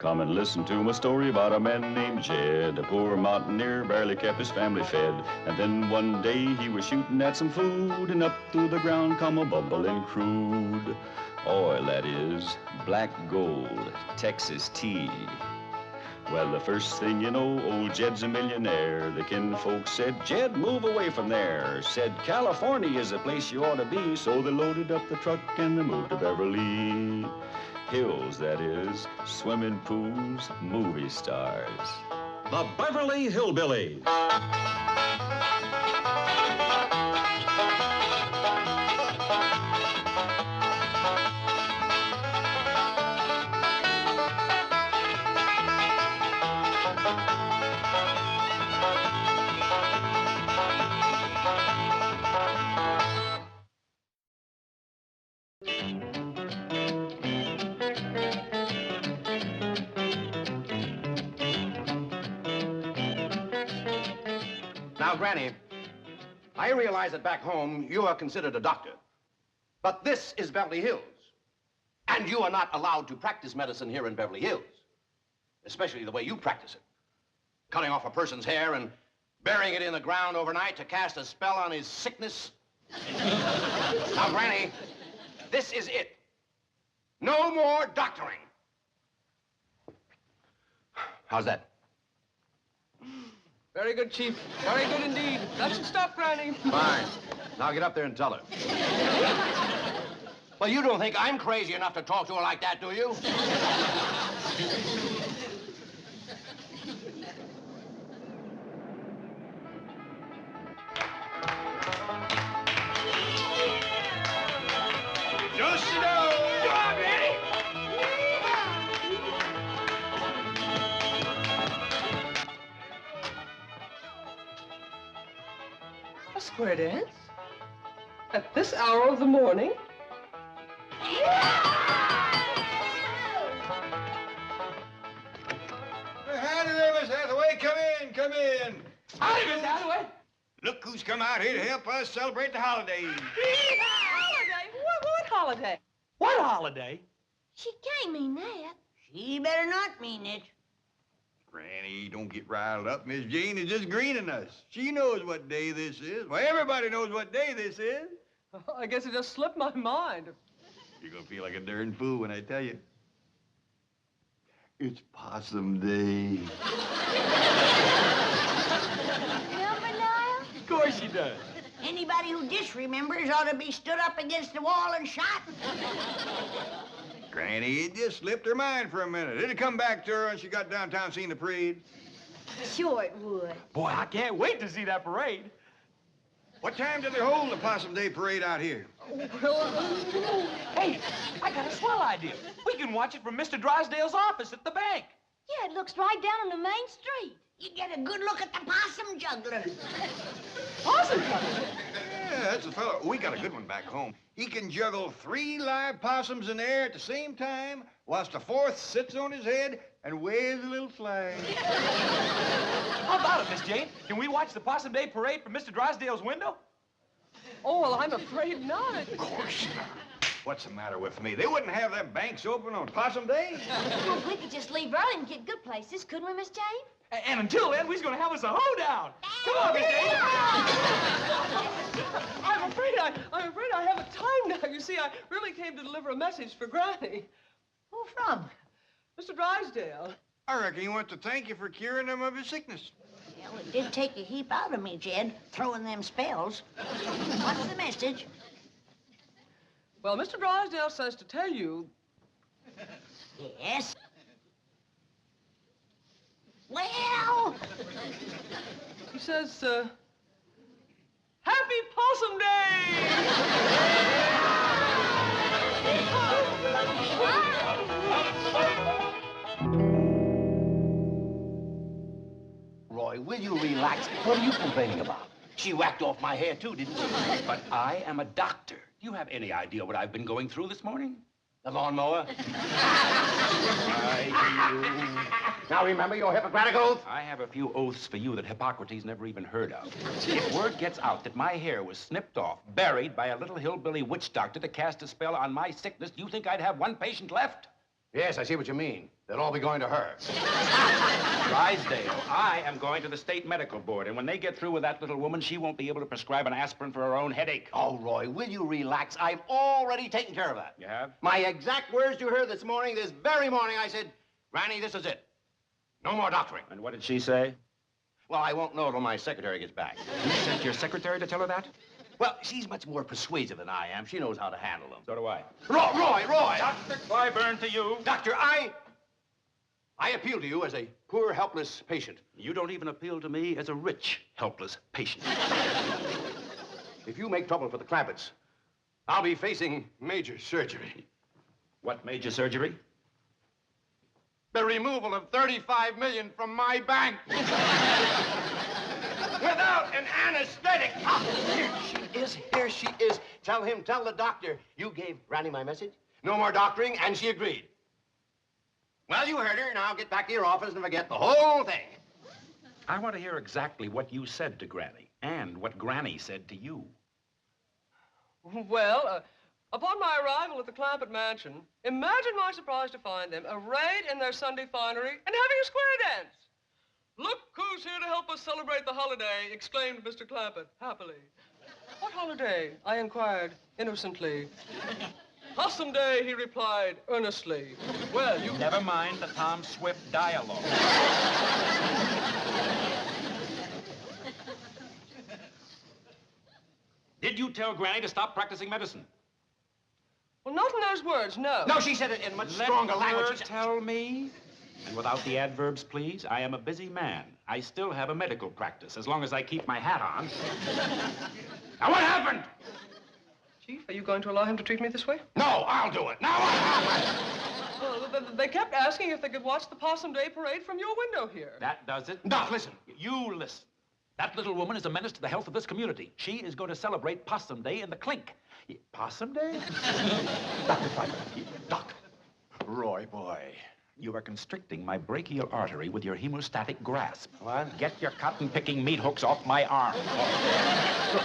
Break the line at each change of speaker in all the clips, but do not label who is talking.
Come and listen to my story about a man named Jed. A poor mountaineer barely kept his family fed. And then one day he was shooting at some food, and up through the ground come a bubbling crude oil, that is, black gold, Texas tea. Well, the first thing you know, old Jed's a millionaire. The kinfolk said, Jed, move away from there. Said, California is the place you ought to be. So they loaded up the truck and they moved to Beverly Hills, that is, swimming pools, movie stars.
The Beverly Hillbillies.
Now, Granny, I realize that back home you are considered a doctor. But this is Beverly Hills. And you are not allowed to practice medicine here in Beverly Hills. Especially the way you practice it. Cutting off a person's hair and burying it in the ground overnight to cast a spell on his sickness. Now, Granny, this is it. No more doctoring. How's that?
Very good, Chief. Very good indeed. That should stop, Granny.
Fine. Now get up there and tell her. Well, you don't think I'm crazy enough to talk to her like that, do you?
Just sit down. Come on, Granny.
A square dance? At this hour of the morning?
Howdy there, Miss Hathaway. Come in, come in.
Howdy, Miss Hathaway.
Look who's come out here to help us celebrate the holidays.
Holiday? What holiday?
What holiday?
She can't mean that.
She better not mean it.
Granny, don't get riled up. Miss Jane is just greening us. She knows what day this is. Well, everybody knows what day this is.
Oh, I guess it just slipped my mind.
You're gonna feel like a darn fool when I tell you. It's Possum Day.
Remember, Niall?
Of course she does.
Anybody who disremembers ought to be stood up against the wall and shot.
Granny, it just slipped her mind for a minute. It'd come back to her when she got downtown seeing the parade.
Sure it would.
Boy, I can't wait to see that parade.
What time do they hold the Possum Day parade out here?
Hey, I got a swell idea. We can watch it from Mr. Drysdale's office at the bank.
Yeah, it looks right down on the main street.
You get a good look at the possum juggler.
Possum juggler?
Yeah, that's the fellow. We got a good one back home. He can juggle 3 live possums in the air at the same time, whilst the 4th sits on his head and waves a little flag.
How about it, Miss Jane? Can we watch the Possum Day parade from Mr. Drysdale's window?
Oh, well, I'm afraid not.
Of course not. What's the matter with me? They wouldn't have them banks open on Possum Day.
Well, we could just leave early and get good places, couldn't we, Miss Jane?
And until then, we're going to have us a hoedown. Come on, Miss Jane.
I'm afraid I haven't time now. You see, I really came to deliver a message for Granny.
Who from?
Mr. Drysdale.
I reckon he wants to thank you for curing him of his sickness.
Well, it did take a heap out of me, Jed, throwing them spells. What's the message?
Well, Mr. Drysdale says to tell you...
Yes? Well...
He says, Happy Possum Day!
Roy, will you relax? What are you complaining about? She whacked off my hair, too, didn't she?
But I am a doctor. Do you have any idea what I've been going through this morning?
The lawnmower? Now remember your Hippocratic oath?
I have a few oaths for you that Hippocrates never even heard of. If word gets out that my hair was snipped off, buried by a little hillbilly witch doctor to cast a spell on my sickness, do you think I'd have one patient left?
Yes, I see what you mean. They'll all be going to her.
Drysdale, I am going to the state medical board, and when they get through with that little woman, she won't be able to prescribe an aspirin for her own headache.
Oh, Roy, will you relax? I've already taken care of that.
You have?
My exact words you heard this morning, this very morning, I said, Granny, this is it. No more doctoring.
And what did she say?
Well, I won't know till my secretary gets back.
You sent your secretary to tell her that?
Well, she's much more persuasive than I am. She knows how to handle them.
So do I.
Roy!
Dr. Clyburn, to you.
Doctor, I appeal to you as a poor, helpless patient.
You don't even appeal to me as a rich, helpless patient.
If you make trouble for the Clampetts, I'll be facing major surgery.
What major surgery?
The removal of $35 million from my bank. Without an anesthetic. Ah, here she is. Tell the doctor you gave Granny my message. No more doctoring, and she agreed. Well, you heard her. Now get back to your office and forget the whole thing.
I want to hear exactly what you said to Granny and what Granny said to you.
Well, upon my arrival at the Clampett mansion, imagine my surprise to find them arrayed in their Sunday finery and having a square dance. Look who's here to help us celebrate the holiday, exclaimed Mr. Clampett, happily. What holiday? I inquired, innocently. Possum Day, he replied, earnestly. Well, you...
Never mind the Tom Swift dialogue. Did you tell Granny to stop practicing medicine?
Well, not in those words, no.
No, she said it in much stronger language.
Let her tell me. And without the adverbs, please. I am a busy man. I still have a medical practice, as long as I keep my hat on. Now, what happened?
Chief, are you going to allow him to treat me this way?
No, I'll do it. Now,
Well, they kept asking if they could watch the Possum Day parade from your window here.
That does it.
Doc, listen.
You listen. That little woman is a menace to the health of this community. She is going to celebrate Possum Day in the clink. Possum Day? Dr. Piper. Doc. Roy, boy. You are constricting my brachial artery with your hemostatic grasp.
What?
Get your cotton-picking meat hooks off my arm.
Look,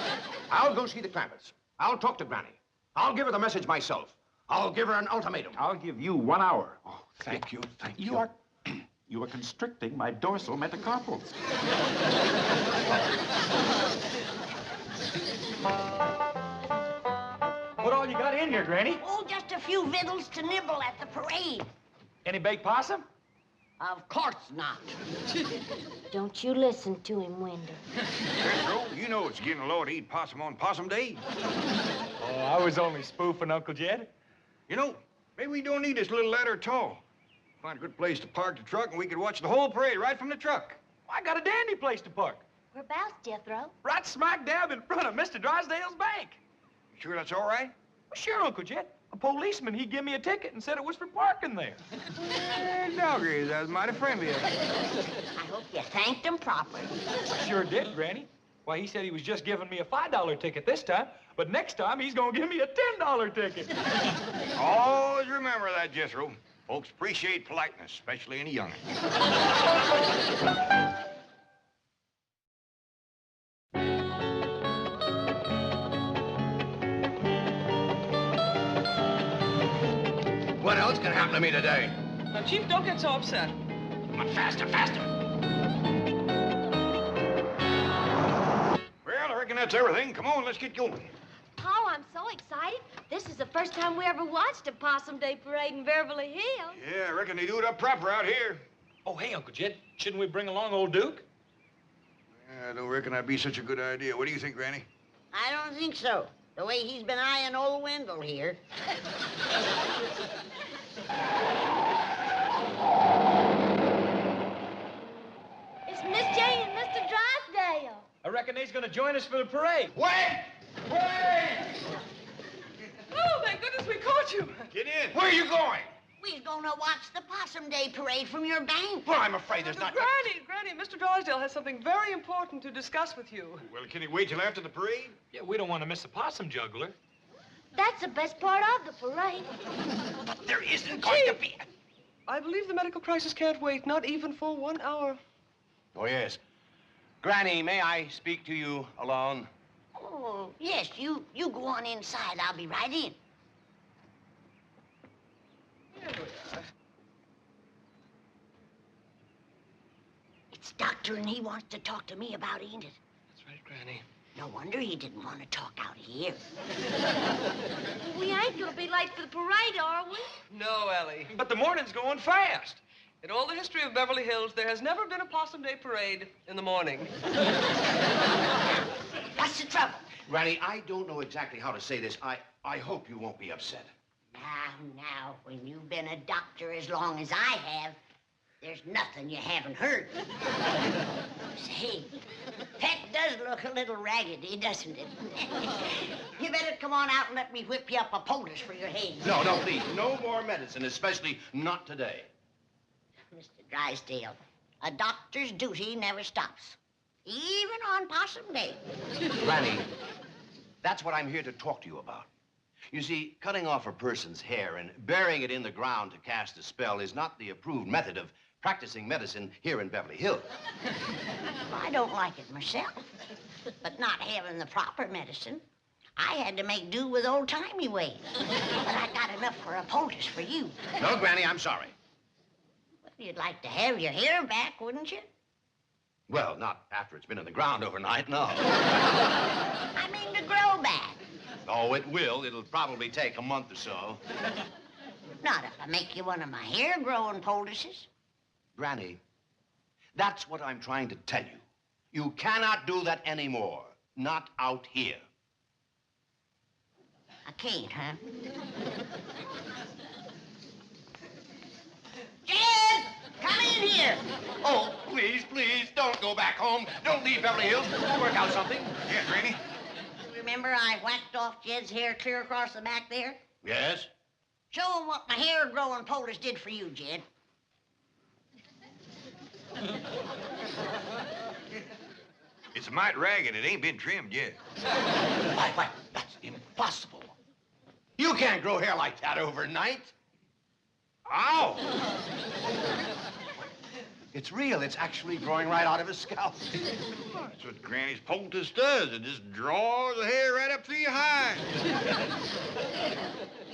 I'll go see the Clampetts. I'll talk to Granny. I'll give her the message myself. I'll give her an ultimatum.
I'll give you 1 hour. Oh, thank you. You are constricting my dorsal metacarpals.
What all you got in here, Granny?
Oh, just a few victuals to nibble at the parade.
Any baked possum?
Of course not.
Don't you listen to him, Wendell.
Petro, you know it's getting low to eat possum on Possum Day.
Oh, I was only spoofing, Uncle Jed.
You know, maybe we don't need this little ladder at all. Find a good place to park the truck and we could watch the whole parade right from the truck.
I got a dandy place to park.
Whereabouts, Jethro?
Right smack dab in front of Mr. Drysdale's bank.
You sure that's all right?
Well, sure, Uncle Jed. A policeman, he gave me a ticket and said it was for parking there.
Doggies, that was mighty friendly of you.
I hope you thanked him properly.
I sure did, Granny. Why, he said he was just giving me a $5 ticket this time, but next time he's gonna give me a $10 ticket.
Always remember that, Jethro. Folks appreciate politeness, especially in a young'un.
What else can happen to me today?
Now, Chief, don't get so upset.
Come on, faster, faster.
Well, I reckon that's everything. Come on, let's get going.
Oh, I'm so excited. This is the first time we ever watched a Possum Day parade in Beverly Hills.
Yeah, I reckon they do it up proper out here.
Oh, hey, Uncle Jed, shouldn't we bring along old Duke?
Yeah, I don't reckon that'd be such a good idea. What do you think, Granny?
I don't think so. The way he's been eyeing old Wendell here.
It's Miss Jane and Mr. Drysdale.
I reckon they's gonna join us for the parade.
Wait! Wait!
Oh, thank goodness we caught you.
Get in. Where are you going?
We're gonna watch the Possum Day parade from your bank.
Well, I'm afraid there's not...
Granny, Mr. Drysdale has something very important to discuss with you.
Well, can he wait till after the parade?
Yeah, we don't want to miss the possum juggler.
That's the best part of the parade.
There isn't going to be...
I believe the medical crisis can't wait, not even for 1 hour.
Oh, yes. Granny, may I speak to you alone?
Oh, yes, you go on inside. I'll be right in.
Here we are.
It's Doctor, and he wants to talk to me about it, ain't it?
That's right, Granny.
No wonder he didn't want to talk out here.
We ain't gonna be late for the parade, are we?
No, Ellie.
But the morning's going fast.
In all the history of Beverly Hills, there has never been a Possum Day parade in the morning.
What's the trouble?
Granny, I don't know exactly how to say this. I hope you won't be upset.
Now, when you've been a doctor as long as I have, there's nothing you haven't heard. Say, Pet does look a little raggedy, doesn't it? You better come on out and let me whip you up a poultice for your head.
No, please. No more medicine, especially not today.
Mr. Drysdale, a doctor's duty never stops, even on Possum Day.
Granny, that's what I'm here to talk to you about. You see, cutting off a person's hair and burying it in the ground to cast a spell is not the approved method of practicing medicine here in Beverly Hills.
I don't like it myself, but not having the proper medicine, I had to make do with old-timey ways. But I got enough for a poultice for you.
No, Granny, I'm sorry.
Well, you'd like to have your hair back, wouldn't you?
Well, not after it's been in the ground overnight, no.
I mean to grow back.
Oh, it will. It'll probably take a month or so.
Not if I make you one of my hair-growing poultices.
Granny, that's what I'm trying to tell you. You cannot do that anymore. Not out here.
I can't, huh? Jed! Come in here!
Oh, please, don't go back home. Don't leave Beverly Hills. We'll work out something.
Yeah, Granny?
Remember I whacked off Jed's hair clear across the back there?
Yes?
Show him what my hair-growing poultice did for you, Jed.
It's a mite ragged. It ain't been trimmed yet.
Why, that's impossible. You can't grow hair like that overnight.
Ow!
It's real. It's actually growing right out of his scalp.
That's what Granny's poultice does. It just draws the hair right up through your hide.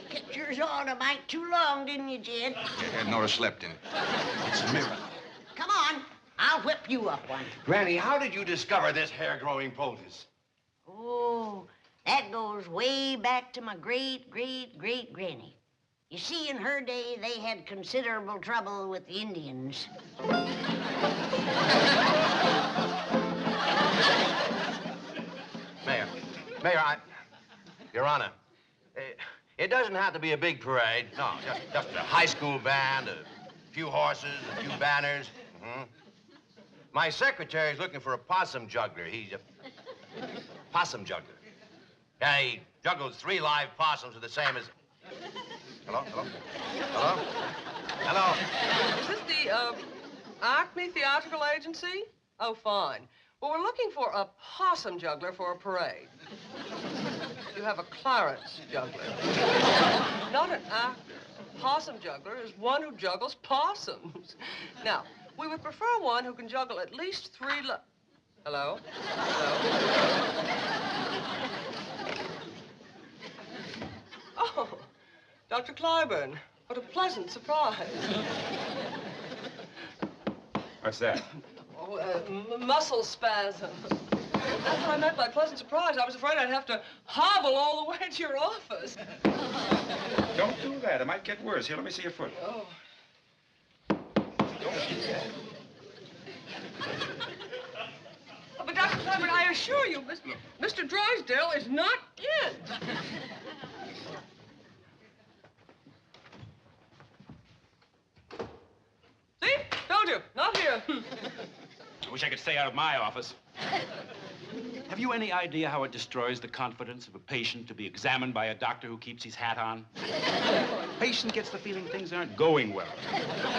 Kept yours on a mite too long, didn't you, Jed?
I hadn't ought to slept in it.
It's a miracle.
Come on. I'll whip you up one.
Granny, how did you discover this hair-growing poultice?
Oh, that goes way back to my great-great-great-granny. You see, in her day, they had considerable trouble with the Indians.
Mayor, Your Honor, it doesn't have to be a big parade. No, just a high school band, a few horses, a few banners. Mm-hmm. My secretary's looking for a possum juggler. He's a possum juggler. Yeah, he juggles 3 live possums with the same as... Hello?
Is this the, Acme Theatrical Agency? Oh, fine. Well, we're looking for a possum juggler for a parade. You have a Clarence juggler. Not an actor. A possum juggler is one who juggles possums. Now, we would prefer one who can juggle at least 3 Hello? Oh, Dr. Clyburn, what a pleasant surprise.
What's that?
Oh, muscle spasm. That's what I meant by pleasant surprise. I was afraid I'd have to hobble all the way to your office.
Don't do that. It might get worse. Here, let me see your foot.
Oh.
Don't do that.
Oh, but Dr. Clyburn, I assure you, Mr. Drysdale is not in. See? Told you. Not here.
I wish I could stay out of my office. Have you any idea how it destroys the confidence of a patient to be examined by a doctor who keeps his hat on? Patient gets the feeling things aren't going well.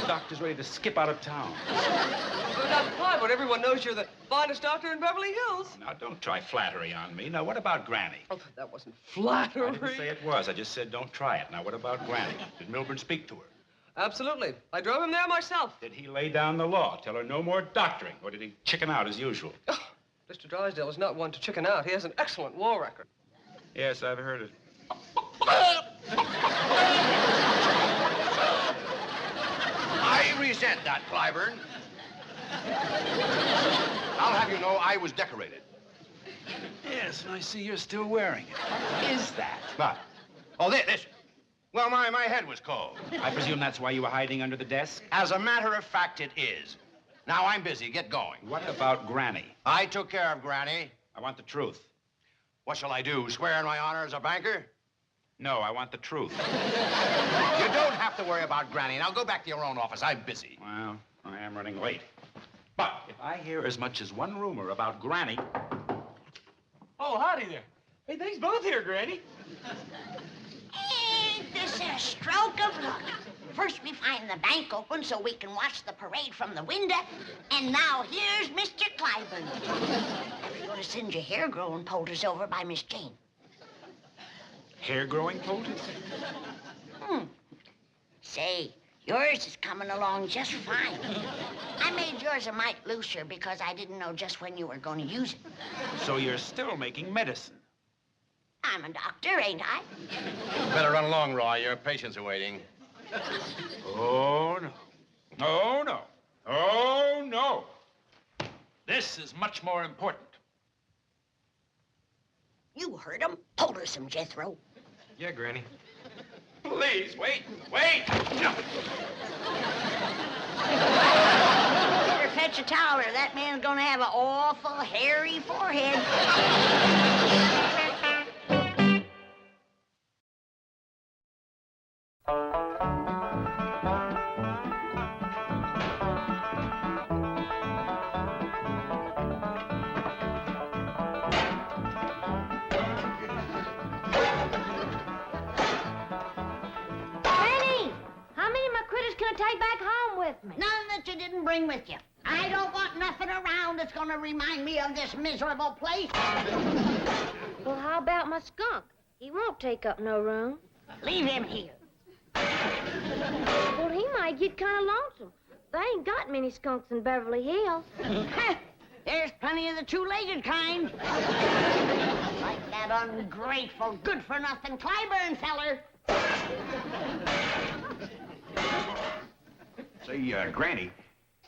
The doctor's ready to skip out of town.
Well, Dr. Clyburn, everyone knows you're the finest doctor in Beverly Hills.
Now, don't try flattery on me. Now, what about Granny?
Oh, that wasn't flattery.
I didn't say it was. I just said don't try it. Now, what about Granny? Did Milburn speak to her?
Absolutely. I drove him there myself.
Did he lay down the law, tell her no more doctoring, or did he chicken out as usual?
Oh, Mr. Drysdale is not one to chicken out. He has an excellent war record.
Yes, I've heard it.
I resent that, Clyburn. I'll have you know I was decorated.
Yes, and I see you're still wearing it. What is that?
What? Oh, this. Well, my head was cold.
I presume that's why you were hiding under the desk?
As a matter of fact, it is. Now, I'm busy. Get going.
What about Granny?
I took care of Granny.
I want the truth.
What shall I do, swear in my honor as a banker?
No, I want the truth.
You don't have to worry about Granny. Now, go back to your own office. I'm busy.
Well, I am running late. But if I hear as much as one rumor about Granny...
Oh, howdy there. Hey, thanks both here, Granny.
Ain't this a stroke of luck? First we find the bank open so we can watch the parade from the window, and now here's Mr. Clyburn. Now you're going to send your hair-growing poultice over by Miss Jane.
Hair-growing poultice?
Say, yours is coming along just fine. I made yours a mite looser because I didn't know just when you were going to use it.
So you're still making medicine?
I'm a doctor, ain't I?
Better run along, Roy. Your patients are waiting.
Oh, no. Oh, no. Oh, no. This is much more important.
You heard him. Poultice him, Jethro.
Yeah, Granny.
Please, wait. No.
Better fetch a towel or that man's gonna have an awful hairy forehead.
Granny, how many of my critters can I take back home with me?
None that you didn't bring with you. I don't want nothing around that's gonna remind me of this miserable place.
Well, how about my skunk? He won't take up no room.
Leave him here.
Well, he might get kind of lonesome. They ain't got many skunks in Beverly Hills.
There's plenty of the two-legged kind. Like that ungrateful, good-for-nothing Clyburn feller.
Say, Granny,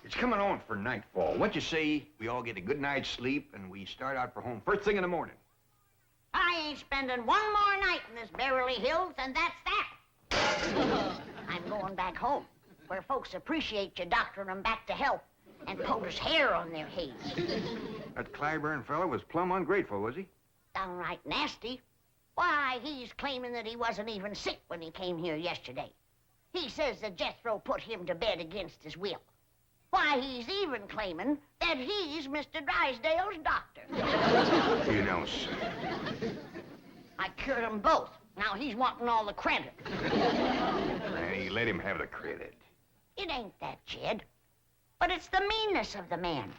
it's coming on for nightfall. What you say we all get a good night's sleep and we start out for home first thing in the morning?
I ain't spending one more night in this Beverly Hills, and that's that. I'm going back home, where folks appreciate you doctoring them back to health and poultice hair on their heads.
That Clyburn fellow was plumb ungrateful, was he?
Downright nasty. Why, he's claiming that he wasn't even sick when he came here yesterday. He says that Jethro put him to bed against his will. Why, he's even claiming that he's Mr. Drysdale's doctor.
You don't say.
I cured them both. Now he's wanting all the credit.
Granny, let him have the credit.
It ain't that, Jed. But it's the meanness of the man.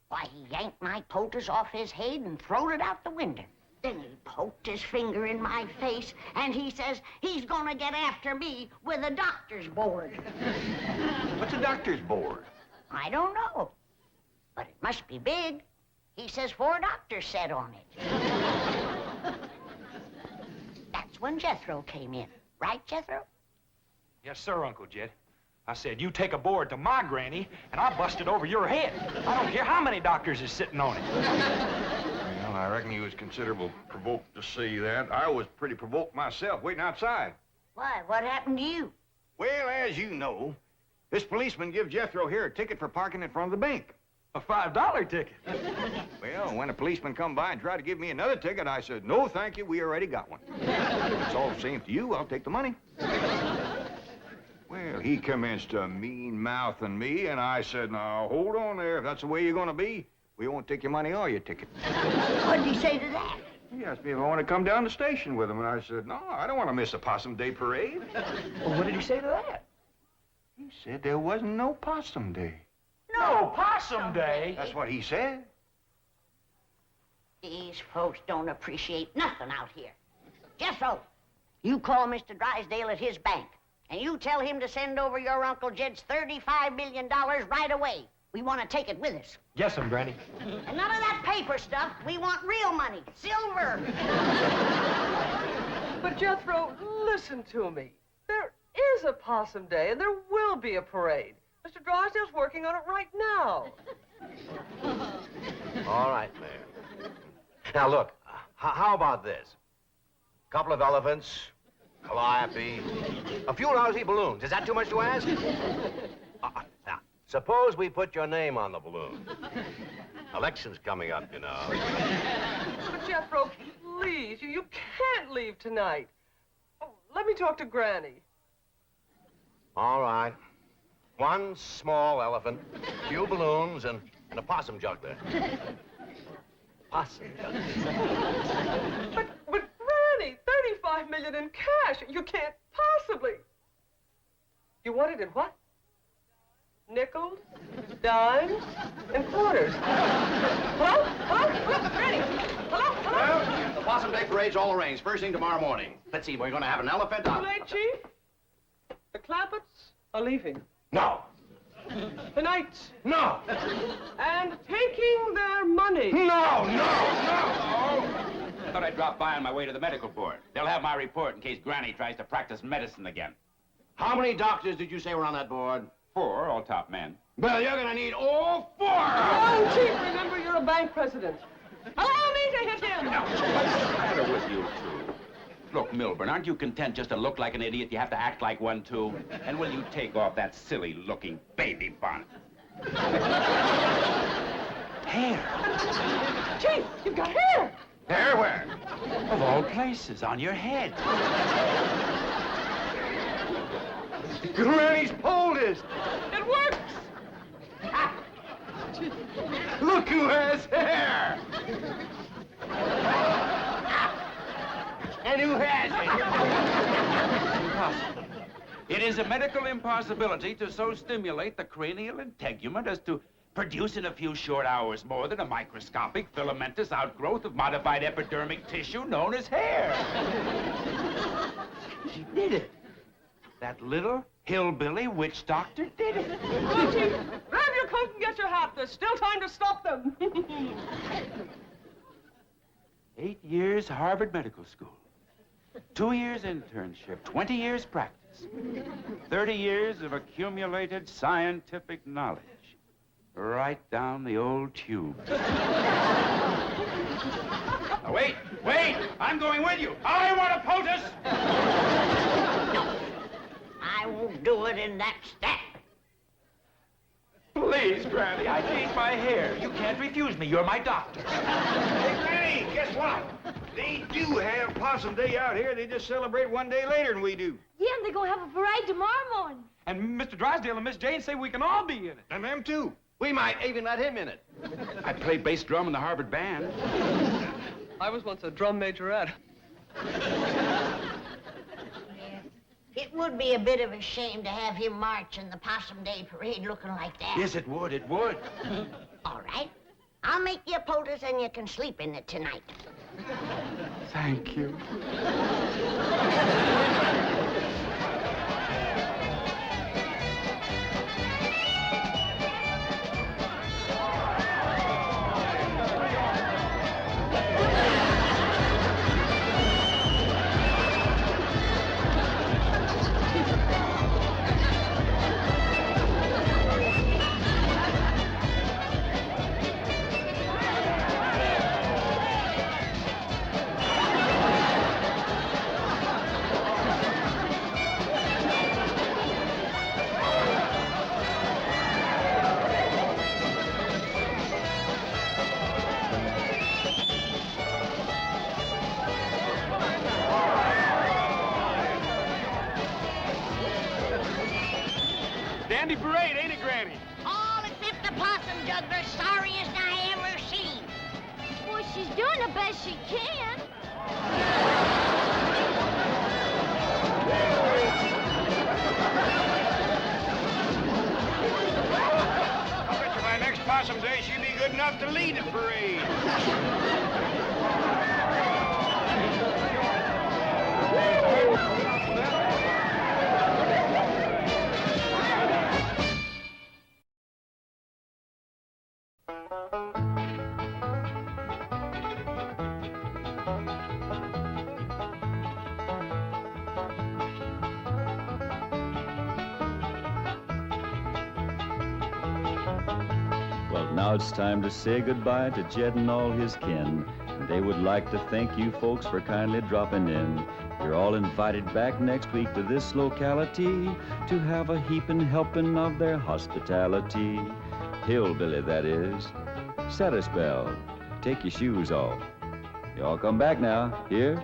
Why, he yanked my poultice off his head and throwed it out the window. Then he poked his finger in my face, and he says he's gonna get after me with a doctor's board.
What's a doctor's board?
I don't know. But it must be big. He says 4 doctors sat on it. That's when Jethro came in. Right, Jethro?
Yes, sir, Uncle Jed. I said, you take a board to my Granny, and I'll bust it over your head. I don't care how many doctors is sitting on it.
Well, I reckon you was considerable provoked to see that. I was pretty provoked myself waiting outside.
Why, what happened to you?
Well, as you know, this policeman give Jethro here a ticket for parking in front of the bank.
A $5 ticket.
Well, when a policeman come by and tried to give me another ticket, I said, no, thank you, we already got one. It's all the same to you, I'll take the money. Well, he commenced to mean-mouthing me, and I said, now, hold on there. If that's the way you're going to be, we won't take your money or your ticket.
What did he say to that?
He asked me if I want to come down to the station with him, and I said, no, I don't want to miss the Possum Day parade.
Well, what did he say to that?
He said there wasn't no Possum Day.
No, Possum Day.
That's what he said.
These folks don't appreciate nothing out here. Jethro, you call Mr. Drysdale at his bank, and you tell him to send over your Uncle Jed's $35 million right away. We want to take it with us.
Yes, Granny.
And none of that paper stuff. We want real money, silver.
But Jethro, listen to me. There is a Possum Day, and there will be a parade. Mr. Mr. Drysdale's working on it right now.
All right, Mayor. Now, look, how about this? A couple of elephants, calliope, a few lousy balloons. Is that too much to ask? Now, suppose we put your name on the balloon. Election's coming up, you know.
But, Jethro, please, you can't leave tonight. Oh, let me talk to Granny.
All right. One small elephant, few balloons, and a possum juggler. Possum juggler.
But Granny, $35 million in cash. You can't possibly. You want it in what? Nickels, dimes, and quarters. Hello? Hello? Hello? Granny? Hello? Hello?
Well, the Possum Day Parade's all arranged. First thing tomorrow morning. Let's see, we're going to have an elephant.
Too late, Chief. The Clampetts are leaving.
No.
Tonight.
No.
And taking their money.
No.
I thought I'd drop by on my way to the medical board. They'll have my report in case Granny tries to practice medicine again.
How many doctors did you say were on that board?
4, all top men.
Well, you're going to need all 4.
Oh, Chief, remember you're a bank president. Allow me to hit him.
What's the matter with you two? Look, Milburn, aren't you content just to look like an idiot? You have to act like one, too. And will you take off that silly-looking baby bonnet? Hair.
Chief, you've got hair.
Hair where?
Of all places, on your head.
Granny's poldest.
It works.
Look who has hair. And who has it?
Impossible. It is a medical impossibility to so stimulate the cranial integument as to produce in a few short hours more than a microscopic filamentous outgrowth of modified epidermic tissue known as hair. She did it. That little hillbilly witch doctor did it.
Come on, Chief. Grab your coat and get your hat. There's still time to stop them.
8 years Harvard Medical School. 2 years internship, 20 years practice, 30 years of accumulated scientific knowledge. Right down the old tube. Now, wait! I'm going with you. I want a poultice!
No, I won't do it in that step.
Please, Granny, I need my hair. You can't refuse me. You're my doctor.
Hey, Granny, guess what? They do have Possum Day out here. They just celebrate one day later than we do.
Yeah, and they're going to have a parade tomorrow morning.
And Mr. Drysdale and Miss Jane say we can all be in it.
And them too.
We might even let him in it.
I played bass drum in the Harvard band.
I was once a drum majorette.
It would be a bit of a shame to have him march in the Possum Day Parade looking like that.
Yes, it would.
All right. I'll make you a poultice and you can sleep in it tonight.
Thank you.
Dandy parade, ain't it, Granny?
All except the possum juggler, sorriest I ever seen.
Well, she's doing the best she can.
I bet you by next Possum Day she'll be good enough to lead the parade.
Now it's time to say goodbye to Jed and all his kin. And they would like to thank you folks for kindly dropping in. You're all invited back next week to this locality to have a heaping helping of their hospitality. Hillbilly, that is. Set a spell. Take your shoes off. Y'all come back now. Here?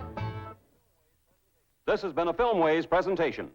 This has been a Filmways presentation.